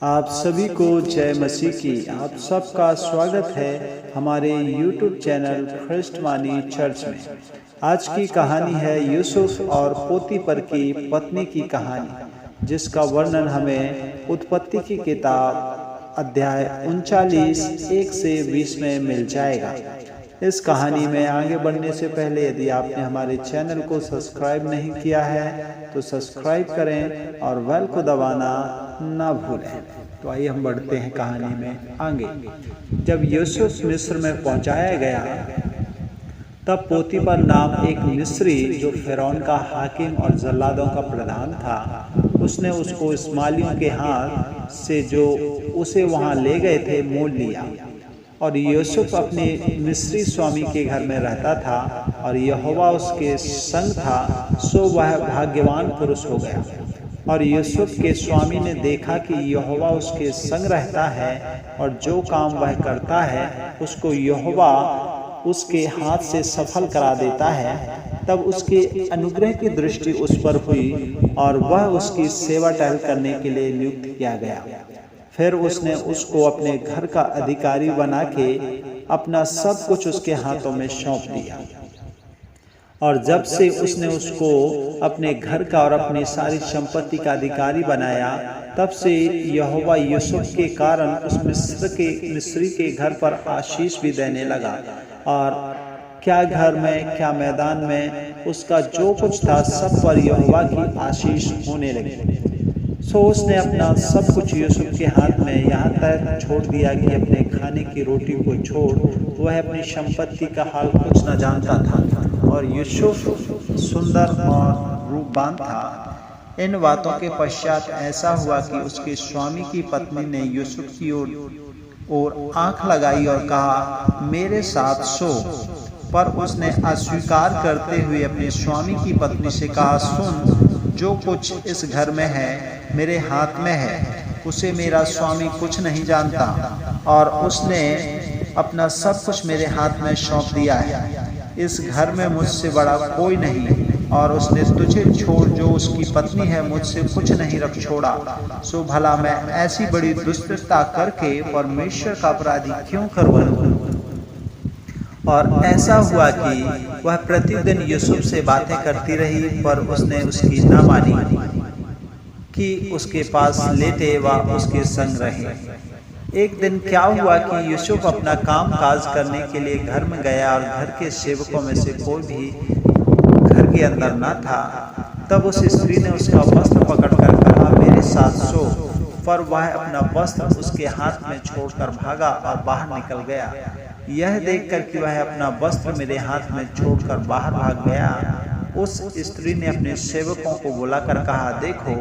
आप सभी को जय मसीह की। आप सबका स्वागत है हमारे YouTube चैनल ख्रिस्टमानी चर्च में। आज की कहानी है यूसुफ और पोतीफर की पत्नी की कहानी, जिसका वर्णन हमें उत्पत्ति की किताब अध्याय 39 1 से 20 में मिल जाएगा। इस कहानी में आगे बढ़ने से पहले यदि आपने हमारे चैनल को सब्सक्राइब नहीं किया है तो सब्सक्राइब करें और बेल को दबाना ना भूलें। तो आइए हम बढ़ते हैं कहानी में आगे। जब यूसुफ मिस्र में पहुंचाया गया तब पोतीफर नाम एक मिस्री, जो फिरौन का हाकिम और जल्लादों का प्रधान था, उसने उसको इस्माइलियों के हाथ से जो उसे वहां ले गए थे मोल लिया। और यूसुफ अपने मिस्री स्वामी के घर में रहता था और यहोवा उसके संग था, सो वह भाग्यवान पुरुष हो गया। और यूसुफ के स्वामी ने देखा कि यहोवा उसके संग रहता है और जो काम वह करता है उसको यहोवा उसके हाथ से सफल करा देता है। तब उसके अनुग्रह की दृष्टि उस पर हुई और वह उसकी सेवा टहल करने के लिए नियुक्त किया गया। फिर उसने उसको अपने घर का अधिकारी बना के अपना सब कुछ उसके हाथों में सौंप दिया। और जब से उसने उसको अपने घर का और अपनी सारी संपत्ति का अधिकारी बनाया, तब से यहोवा यूसुफ के कारण उस मिस्री के घर पर आशीष भी देने लगा। और क्या घर में क्या मैदान में उसका जो कुछ था सब पर यहोवा की आशीष होने लगी। सो उसने अपना सब कुछ यूसुफ के हाथ में यहाँ तक छोड़ दिया कि अपने खाने की रोटी को छोड़ वह अपनी संपत्ति का हाल कुछ न जानता था। और यूसुफ सुंदर और रूपवान था। इन बातों के पश्चात ऐसा हुआ कि उसके स्वामी की पत्नी ने यूसुफ की ओर आंख लगाई और कहा, मेरे साथ सो। पर उसने अस्वीकार करते हुए अपने स्वामी की पत्नी से कहा, सुन, जो कुछ इस घर में है मेरे हाथ में है, उसे मेरा स्वामी कुछ नहीं जानता और उसने अपना सब कुछ मेरे हाथ में सौंप दिया है। इस घर में मुझसे बड़ा कोई नहीं और उसने तुझे छोड़ जो उसकी पत्नी है मुझसे कुछ नहीं रख छोड़ा। सो भला मैं ऐसी बड़ी दुष्टता करके परमेश्वर का अपराधी क्यों कर बनूं? और ऐसा हुआ कि वह प्रतिदिन यूसुफ से बातें करती रही, पर उसने उसकी न मानी कि उसके पास लेटे व उसके संग रहे। एक दिन क्या हुआ कि यूसुफ अपना काम काज करने के लिए घर में गया और घर के सेवकों में से कोई भी घर के अंदर न था। तब उस स्त्री ने उसका वस्त्र पकड़कर कहा, मेरे साथ सो। पर वह अपना वस्त्र उसके हाथ में छोड़कर भागा और बाहर निकल गया। यह देखकर कि वह अपना वस्त्र मेरे हाथ में छोड़कर बाहर भाग गया, उस स्त्री ने अपने सेवकों को बुलाकर कहा, देखो,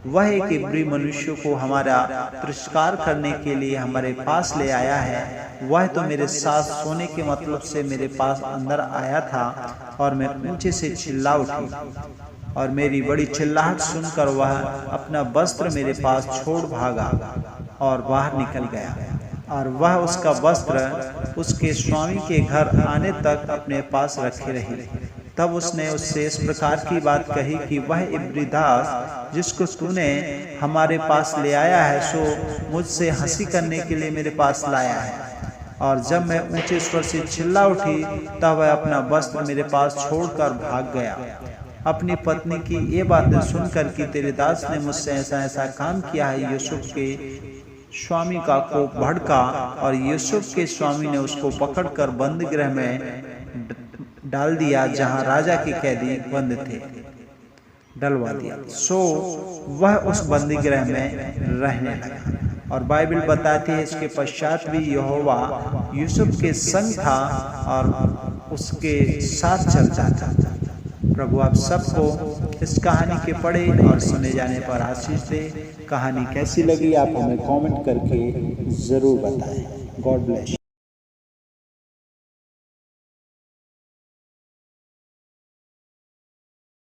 वह एक इब्री मनुष्य को हमारा तिरस्कार करने के लिए हमारे पास ले आया है। वह तो मेरे साथ सोने के मतलब से मेरे पास अंदर आया था और मैं ऊंचे से चिल्ला उठी और मेरी बड़ी चिल्लाहट सुनकर वह अपना वस्त्र मेरे पास छोड़ भागा और बाहर निकल गया। और वह उसका वस्त्र उसके स्वामी के घर आने तक अपने पास रखे रही। तब उसने उससे इस प्रकार की बात कही कि वह इब्री दास जिसको तूने हमारे पास ले आया है, सो मुझसे हंसी करने के लिए मेरे पास लाया है। और जब मैं ऊंचे स्वर से चिल्ला उठी तब वह अपना वस्त्र मेरे पास छोड़कर भाग गया। अपनी पत्नी की ये बातें सुनकर कि तेरे दास ने मुझसे ऐसा ऐसा काम किया है, यूसुफ के स्वामी का कोप भड़का और यूसुफ के स्वामी ने उसको पकड़कर बंद गृह में डाल दिया, जहां राजा के कैदी बंद थे, डलवा दिया। सो वह उस बंदी गृह में रहने लगा। और बाइबल बताती है इसके पश्चात भी यहोवा यूसुफ के संग था और उसके साथ चलता था। प्रभु आप सबको इस कहानी के पढ़े और सुने जाने पर आशीष दे। कहानी कैसी लगी आप हमें कमेंट करके जरूर बताएं। God bless.